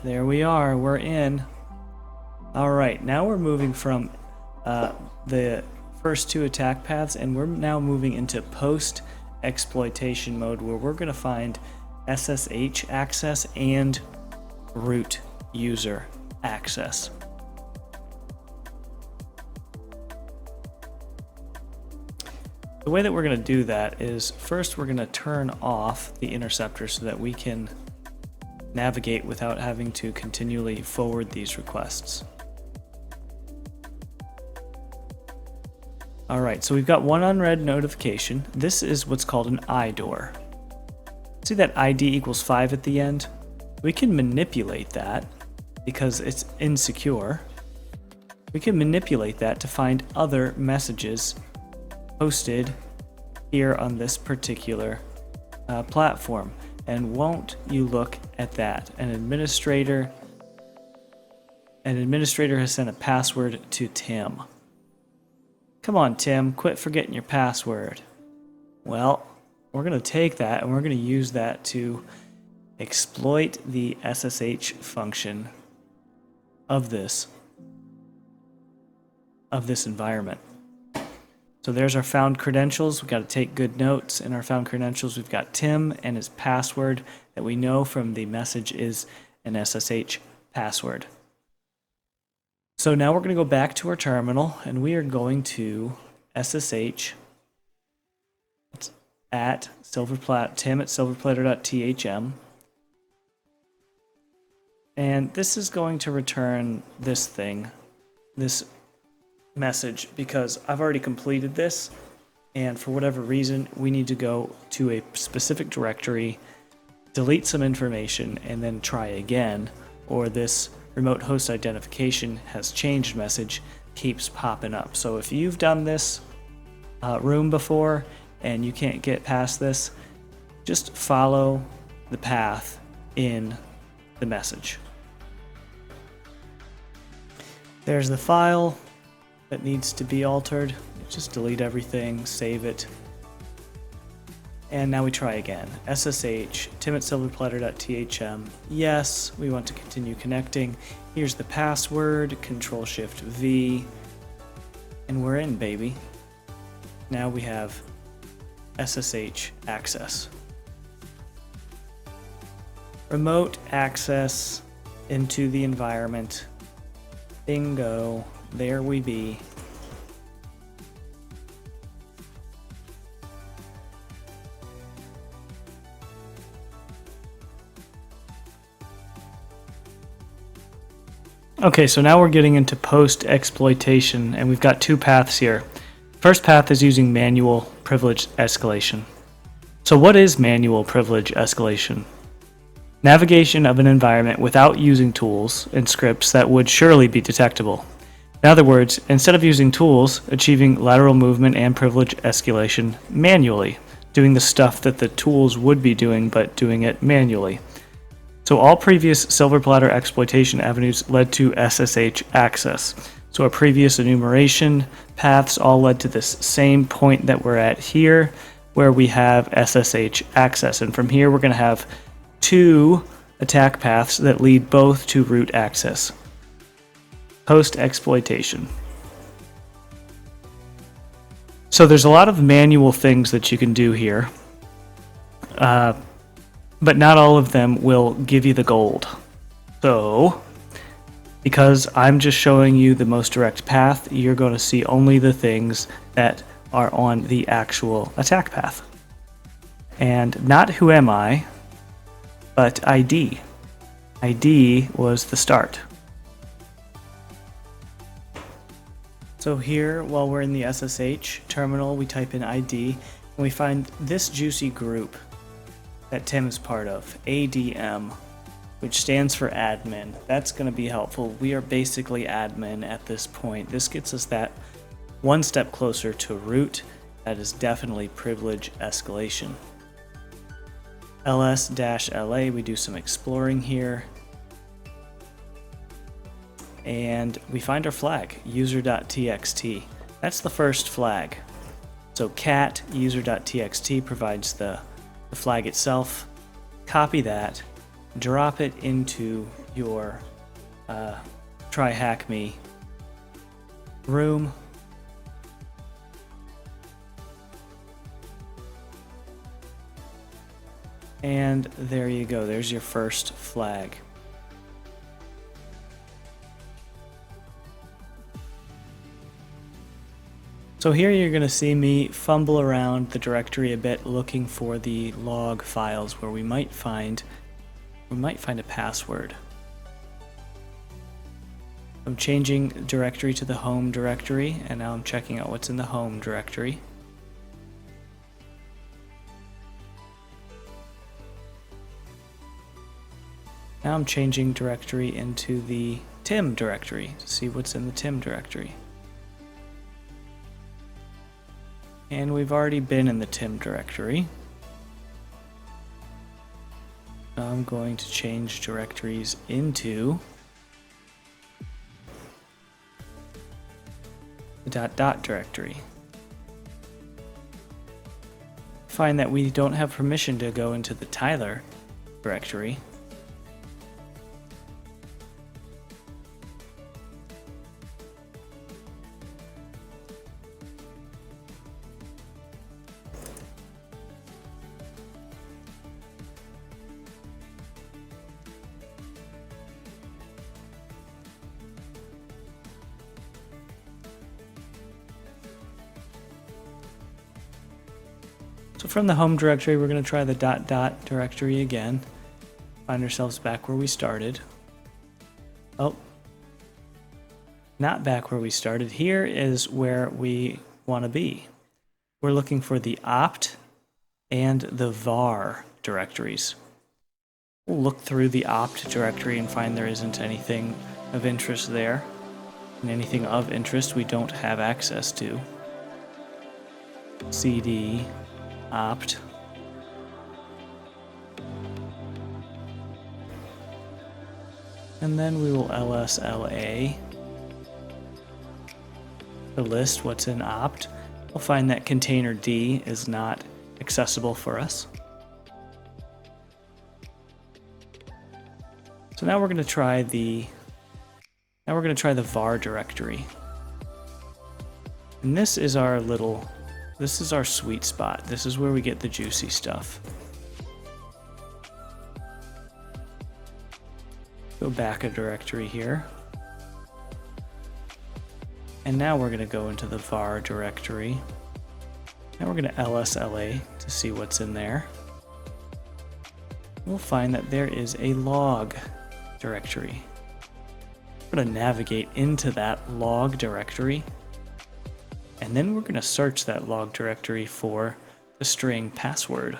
there we are, we're in. Alright, now we're moving from the first two attack paths, and we're now moving into post-exploitation mode, where we're going to find SSH access and root user access. The way that we're going to do that is, first we're going to turn off the interceptor so that we can navigate without having to continually forward these requests. Alright, so we've got one unread notification. This is what's called an IDOR. See that ID equals 5 at the end? We can manipulate that because it's insecure. We can manipulate that to find other messages posted here on this particular platform. And won't you look at that? An administrator has sent a password to Tim. Come on, Tim, quit forgetting your password. Well, we're going to take that and we're going to use that to exploit the SSH function of this environment. So there's our found credentials. We've got to take good notes. In our found credentials, we've got Tim and his password that we know from the message is an SSH password. So now we're going to go back to our terminal, and we are going to SSH at Silverplatter, Tim at silverplatter.thm. And this is going to return this thing, this message, because I've already completed this, and for whatever reason we need to go to a specific directory, delete some information, and then try again, or this remote host identification has changed message keeps popping up. So if you've done this room before and you can't get past this, just follow the path in the message. There's the file that needs to be altered. Just delete everything, save it. And now we try again. SSH, Tim at silverplatter.thm. Yes, we want to continue connecting. Here's the password, Control-Shift-V. And we're in, baby. Now we have SSH access. Remote access into the environment. Bingo. There we be. Okay, so now we're getting into post-exploitation, and we've got two paths here. First path is using manual privilege escalation. So what is manual privilege escalation? Navigation of an environment without using tools and scripts that would surely be detectable. In other words, instead of using tools, achieving lateral movement and privilege escalation manually, doing the stuff that the tools would be doing, but doing it manually. So all previous Silverplatter exploitation avenues led to SSH access. So our previous enumeration paths all led to this same point that we're at here, where we have SSH access. And from here, we're going to have two attack paths that lead both to root access. Post-exploitation. So there's a lot of manual things that you can do here, but not all of them will give you the gold. So, because I'm just showing you the most direct path, you're going to see only the things that are on the actual attack path. And not who am I, but ID. ID was the start. So here, while we're in the SSH terminal, we type in ID, and we find this juicy group that Tim is part of, ADM, which stands for admin. That's going to be helpful. We are basically admin at this point. This gets us that one step closer to root. That is definitely privilege escalation. ls-la, we do some exploring here. And we find our flag, user.txt. That's the first flag. So cat user.txt provides the flag itself. Copy that, drop it into your TryHackMe room. And there you go, there's your first flag. So here you're going to see me fumble around the directory a bit looking for the log files where we might find a password. I'm changing directory to the home directory, and now I'm checking out what's in the home directory. Now I'm changing directory into the tim directory to see what's in the tim directory. And we've already been in the tim directory. Now I'm going to change directories into the .. directory. Find that we don't have permission to go into the Tyler directory. So from the home directory, we're going to try the .. directory again. Find ourselves back where we started. Oh, not back where we started. Here is where we want to be. We're looking for the opt and the var directories. We'll look through the opt directory and find there isn't anything of interest there. And anything of interest we don't have access to. cd opt. And then we will lsla to list what's in opt. We'll find that container D is not accessible for us. So now we're going to try the var directory. And this is our sweet spot. This is where we get the juicy stuff. Go back a directory here. And now we're going to go into the var directory. Now we're going to lsla to see what's in there. We'll find that there is a log directory. We're going to navigate into that log directory. And then we're going to search that log directory for the string password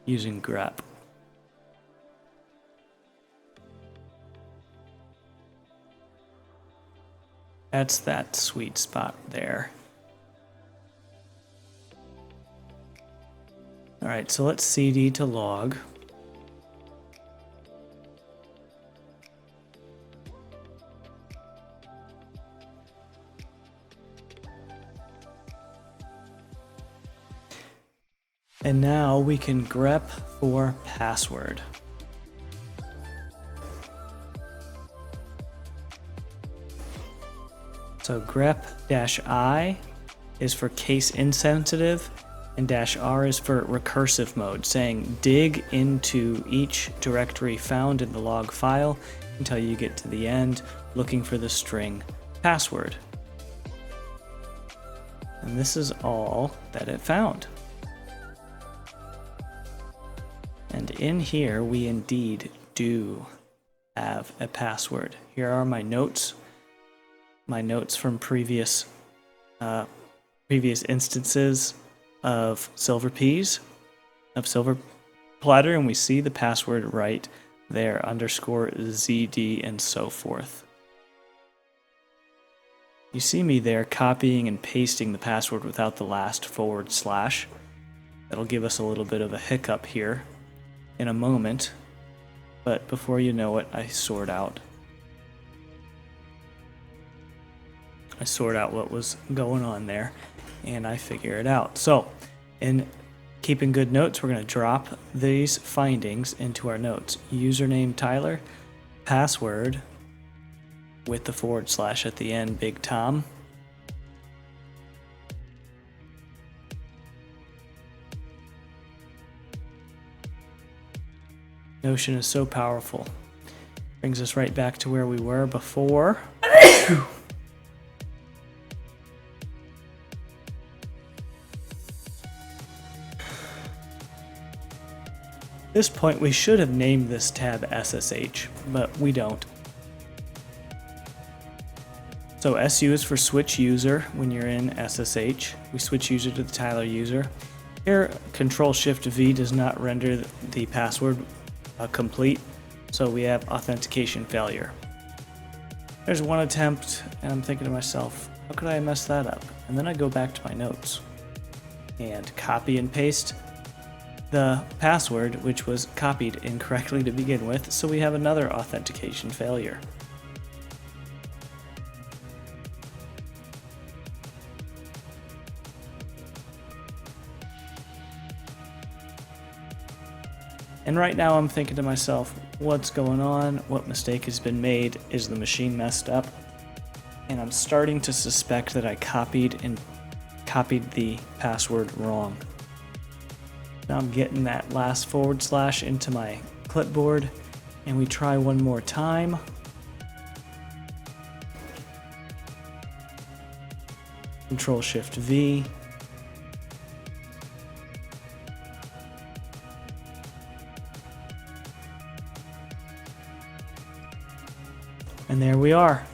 using grep. That's that sweet spot there. All right, so let's cd to log. And now we can grep for password. So grep-i is for case insensitive, and -r is for recursive mode, saying dig into each directory found in the log file until you get to the end, looking for the string password. And this is all that it found. And in here, we indeed do have a password. Here are my notes from previous instances of Silverplatter, and we see the password right there, _ZD and so forth. You see me there copying and pasting the password without the last /. That'll give us a little bit of a hiccup here in a moment, but before you know it, I sort out what was going on there, and I figure it out. So, in keeping good notes, we're going to drop these findings into our notes. Username Tyler, password with the / at the end, Big Tom. Notion is so powerful. Brings us right back to where we were before. At this point, we should have named this tab SSH, but we don't. So SU is for switch user when you're in SSH. We switch user to the Tyler user. Here, Control-Shift-V does not render the password complete, so we have authentication failure. There's one attempt, and I'm thinking to myself, how could I mess that up? And then I go back to my notes and copy and paste the password, which was copied incorrectly to begin with, so we have another authentication failure. And right now I'm thinking to myself, what's going on? What mistake has been made? Is the machine messed up? And I'm starting to suspect that I copied the password wrong. Now I'm getting that last / into my clipboard, and we try one more time. Control-Shift-V. And there we are.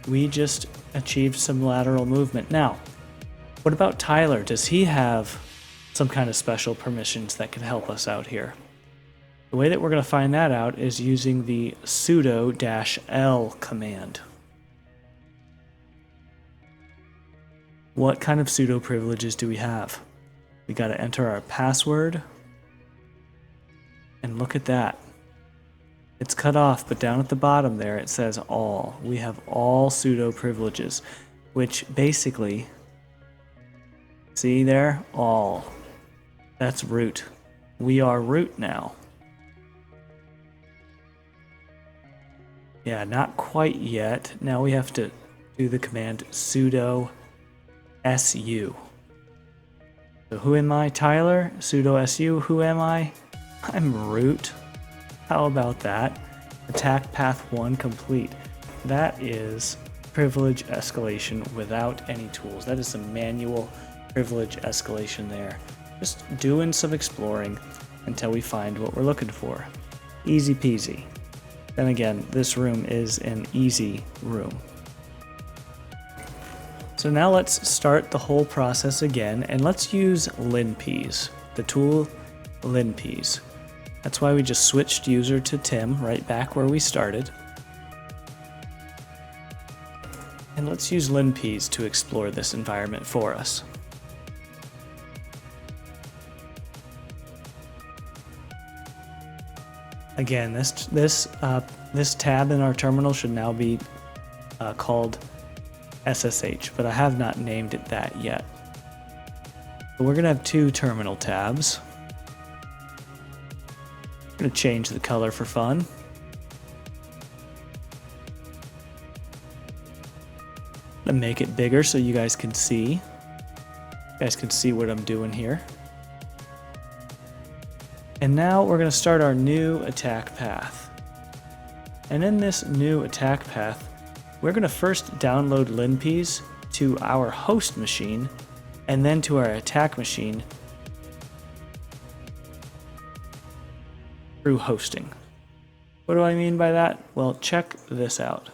We just achieved some lateral movement. Now, what about Tyler? Does he have some kind of special permissions that can help us out here? The way that we're going to find that out is using the sudo-l command. What kind of sudo privileges do we have? We got to enter our password. And look at that. It's cut off, but down at the bottom there it says all. We have all sudo privileges, which basically, see there? All. That's root. We are root now. Yeah, not quite yet. Now we have to do the command sudo su. So who am I? Tyler? Sudo su. Who am I? I'm root. How about that? Attack path 1 complete. That is privilege escalation without any tools. That is some manual privilege escalation there. Just doing some exploring until we find what we're looking for. Easy peasy. Then again, this room is an easy room. So now let's start the whole process again, and let's use LinPeas, the tool LinPeas. That's why we just switched user to Tim, right back where we started. And let's use LinPeas to explore this environment for us. Again, this tab in our terminal should now be called SSH, but I have not named it that yet. So we're going to have 2 terminal tabs. I'm going to change the color for fun. And make it bigger so you guys can see. You guys can see what I'm doing here. And now we're going to start our new attack path. And in this new attack path, we're going to first download LinPeas to our host machine and then to our attack machine through hosting. What do I mean by that? Well, check this out.